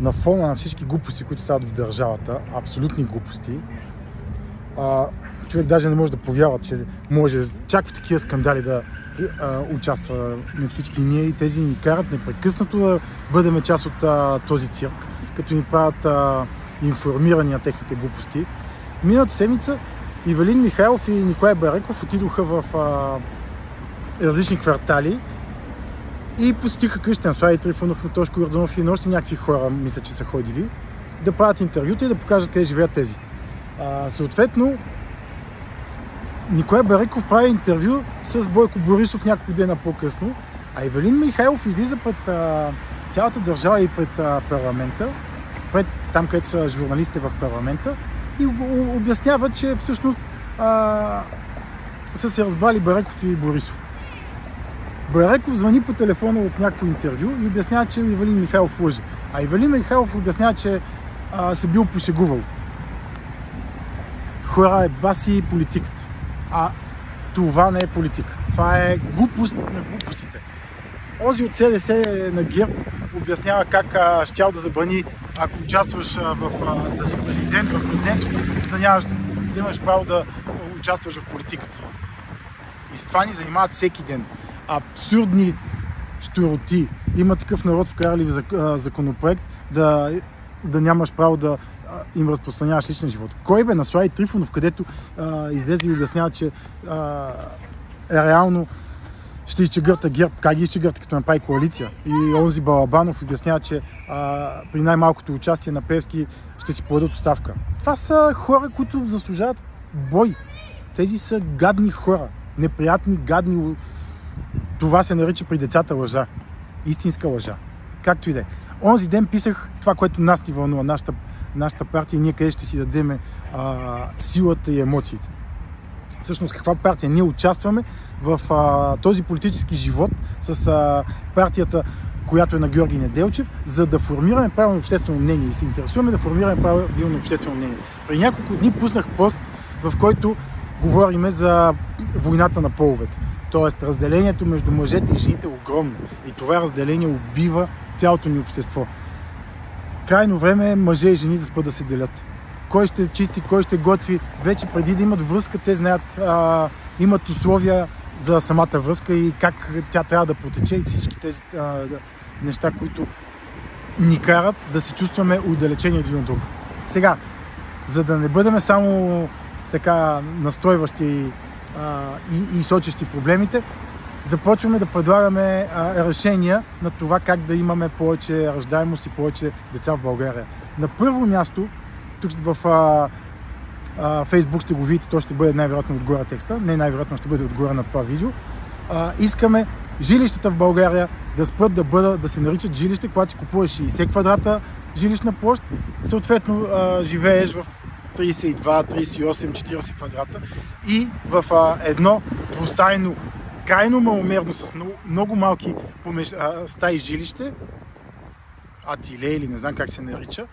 на фона на всички глупости, които стават в държавата, абсолютни глупости, човек даже не може да повярва, че може чак в такива скандали да участваме всички ние и тези ни карат непрекъснато да бъдем част от този цирк, като ни правят информирани на техните глупости. Миналата седмица Ивелин Михайлов и Николай Бареков отидоха в различни квартали и посетиха къщата на Слави Трифонов, на Тошко Йорданов и на още някакви хора, мисля, че са ходили, да правят интервюта и да покажат къде живеят тези. Съответно, Николай Бареков прави интервю с Бойко Борисов няколко дена по-късно, а Ивелин Михайлов излиза пред цялата държава и пред парламента, пред там, където са журналистите в парламента, и обяснява, че всъщност са се разбрали Бареков и Борисов. Бареков звъни по телефона от някакво интервю и обяснява, че Ивелин Михайлов лъже. А Ивелин Михайлов обяснява, че се бил пошегувал. Хора, е баси политиката. А това не е политика. Това е глупост на глупостите. Ози от СДС на ГЕРБ обяснява как щял да забрани, ако участваш да си президент в президентството, да имаш право да участваш в политиката. И с това ни занимават всеки ден. Абсурдни щуроти. Има такъв народ вкарали в законопроект да нямаш право да им разпространяваш личен живот. Кой бе? На Слави Трифонов, където излезе и обяснява, че реално ще изчегърта ГЕРБ. Как ги изчегърта, като направи коалиция? И онзи Балабанов обяснява, че при най-малкото участие на Певски ще си подадат оставка. Това са хора, които заслужават бой. Тези са гадни хора. Неприятни, гадни. Това се нарича при децата лъжа. Истинска лъжа. Както и да е. Онзи ден писах това, което нас ни вълнува, нашата партия и ние къде ще си дадем силата и емоциите. Всъщност каква партия? Ние участваме в този политически живот с партията, която е на Георги Неделчев, за да формираме правилно обществено мнение и се интересуваме да формираме правилно обществено мнение. При няколко дни пуснах пост, в който говориме за войната на половете. Тоест разделението между мъжете и жените е огромно. И това разделение убива цялото ни общество. Крайно време е мъже и жени да спрат да се делят. Кой ще чисти, кой ще готви. Вече преди да имат връзка, те знаят, имат условия за самата връзка и как тя трябва да протече и всички тези неща, които ни карат да се чувстваме отдалечени един от друг. Сега, за да не бъдем само така настройващи и сочещи проблемите, започваме да предлагаме решения на това как да имаме повече раждаемост и повече деца в България. На първо място, тук в Facebook ще го видите, то ще бъде най-вероятно отгоре текста, не най-вероятно ще бъде отгоре на това видео. Искаме жилищата в България да спрат да се наричат жилище, когато си купуваш 60 квадрата жилищна площ, съответно живееш в 32, 38, 40 квадрата и в едно двустайно, крайно маломерно, с много малки стаи жилище, ателие или не знам как се нарича,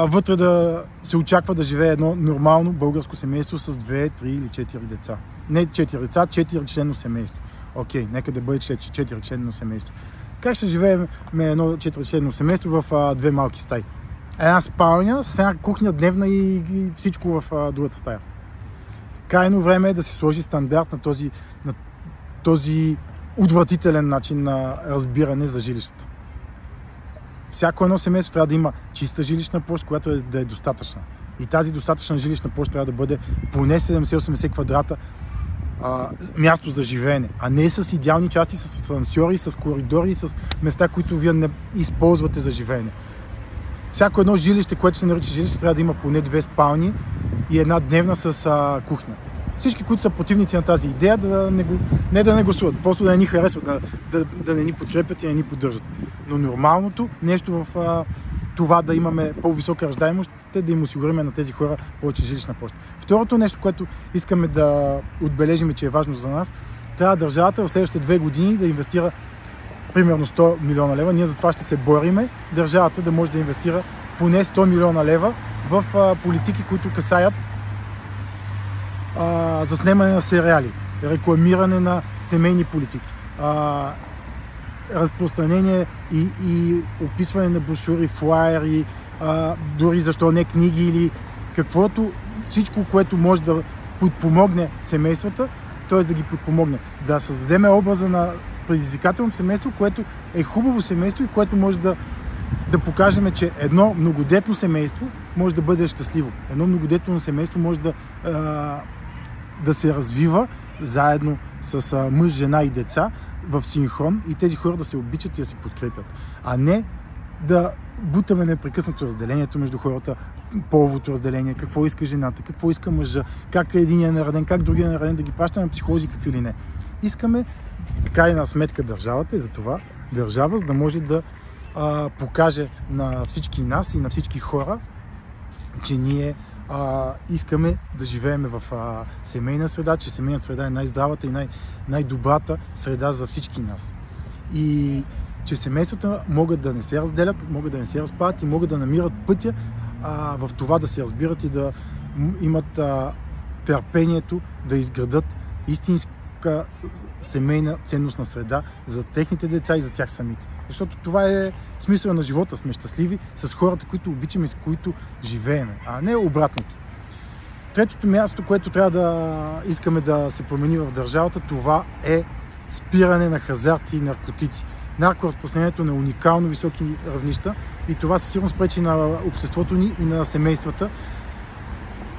вътре да се очаква да живее едно нормално българско семейство с 2, 3 или 4 деца. Не 4 деца, 4 членно семейство. Окей, нека да бъде 4 членно семейство. Как ще живеем едно 4 членно семейство в две малки стаи? Една спалня, с една кухня дневна и всичко в другата стая. Крайно време е да се сложи стандарт на този отвратителен начин на разбиране за жилищата. Всяко едно семейство трябва да има чиста жилищна площ, която да е достатъчна. И тази достатъчна жилищна площ трябва да бъде поне 70-80 квадрата място за живеене, а не с идеални части, с асансьори, с коридори, с места, които вие не използвате за живеене. Всяко едно жилище, което се нарича жилище, трябва да има поне 2 спални и една дневна с кухня. Всички, които са противници на тази идея, не да не гласуват, просто да не ни харесват, да не ни подкрепят и да не ни поддържат. Но нормалното нещо в това да имаме по-висока раждаемост, да им осигуриме на тези хора повече жилищна площ. Второто нещо, което искаме да отбележим, че е важно за нас, трябва държавата в следващите 2 години да инвестира примерно 100 милиона лева. Ние за това ще се бориме държавата да може да инвестира поне 100 милиона лева в политики, които касаят заснемане на сериали, рекламиране на семейни политики, разпространение и описване на брошури, флаери, дори защо не книги или каквото, всичко, което може да подпомогне семействата, т.е. да ги подпомогне. Да създадем образа на предизвикателното семейство, което е хубаво семейство и което може да покажем, че едно многодетно семейство може да бъде щастливо. Едно многодетно семейство може да се развива заедно с мъж, жена и деца в синхрон и тези хора да се обичат и да се подкрепят. А не да бутаме непрекъснато разделението между хората, половото разделение, какво иска жената, какво иска мъжа, как единия е нареден, как другия е нареден, да ги пращаме на психолози, какви ли не. Искаме крайна сметка държавата и за това държава, за да може да покаже на всички нас и на всички хора, че ние искаме да живеем в семейна среда, че семейната среда е най-здравата и най-добрата среда за всички нас. И че семействата могат да не се разделят, могат да не се разпадат и могат да намират пътя в това да се разбират и да имат търпението да изградат истинска семейна ценностна среда за техните деца и за тях самите. Защото това е смисъл на живота. Сме щастливи с хората, които обичаме и с които живеем, а не обратното. Третото място, което трябва да искаме да се промени в държавата, това е спиране на хазарт и наркотици. Наркоразпространението на уникално високи равнища и това със сигурност пречи на обществото ни и на семействата,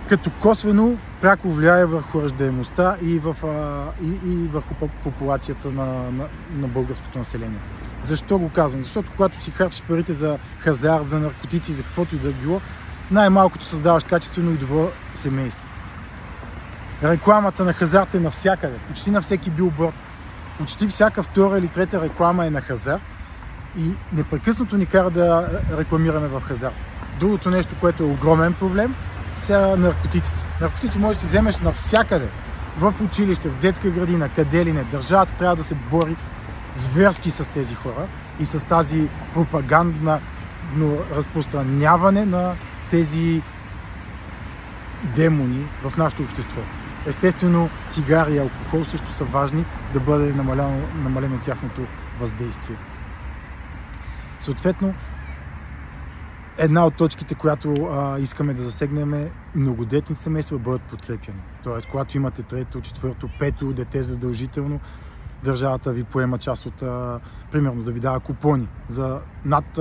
като косвено пряко влияе върху раждаемостта и върху популацията на българското население. Защо го казвам? Защото когато си харчиш парите за хазарт, за наркотици, за каквото и да било, най-малкото създаваш качествено и добро семейство. Рекламата на хазарт е навсякъде, почти на всеки билборд. Почти всяка втора или трета реклама е на хазарт и непрекъснато ни кара да рекламираме в хазарт. Другото нещо, което е огромен проблем, са наркотиците. Наркотици можеш да си вземеш навсякъде. В училище, в детска градина, къде ли не. Държавата трябва да се бори зверски с тези хора и с тази пропагандно разпространяване на тези демони в нашето общество. Естествено, цигари и алкохол също са важни да бъде намалено тяхното въздействие. Съответно, една от точките, която искаме да засегнем е многодетни семейства да бъдат подкрепяни. Тоест, когато имате трето, четвърто, пето дете задължително, държавата ви поема част от, примерно, да ви дава купони за над,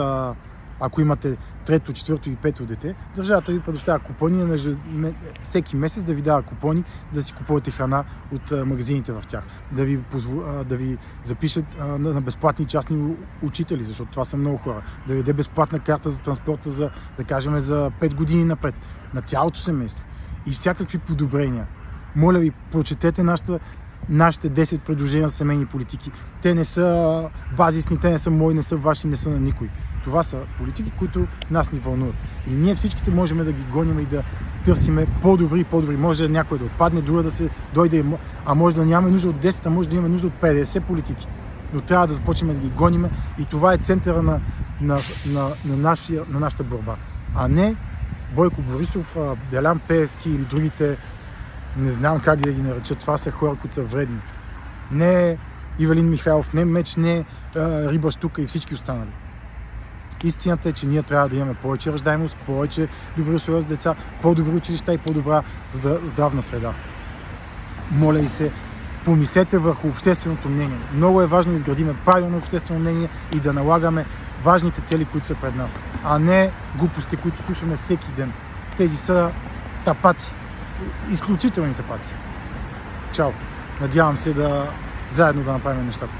ако имате трето, четвърто и пето дете, държавата ви предоставя купони всеки месец да ви дава купони да си купувате храна от магазините в тях, да ви запишат на безплатни частни учители, защото това са много хора, да ви даде безплатна карта за транспорта за, да кажем, за 5 години напред, на цялото семейство и всякакви подобрения. Моля ви, прочетете нашите 10 предложения за семейни политики. Те не са базисни, те не са мои, не са ваши, не са на никой. Това са политики, които нас ни вълнуват. И ние всичките можем да ги гоним и да търсиме по-добри и по-добри. Може някой да отпадне, друга да се дойде, а може да нямаме нужда от 10, а може да имаме нужда от 50 политики. Но трябва да започнем да ги гоним и това е центъра на нашата борба. А не Бойко Борисов, Делян Пеевски или другите, не знам как да ги нареча, това са хора, които са вредни. Не Ивелин Михайлов, не Меч, не Риба Штука и всички останали. Истината е, че ние трябва да имаме повече раждаемост, повече добри условия за деца, по-добри училища и по-добра здравна среда. Моля и се, помислете върху общественото мнение. Много е важно да изградим правилно обществено мнение и да налагаме важните цели, които са пред нас, а не глупости, които слушаме всеки ден. Тези са тапаци. Изключителни тапаци. Чао! Надявам се заедно да направим нещата.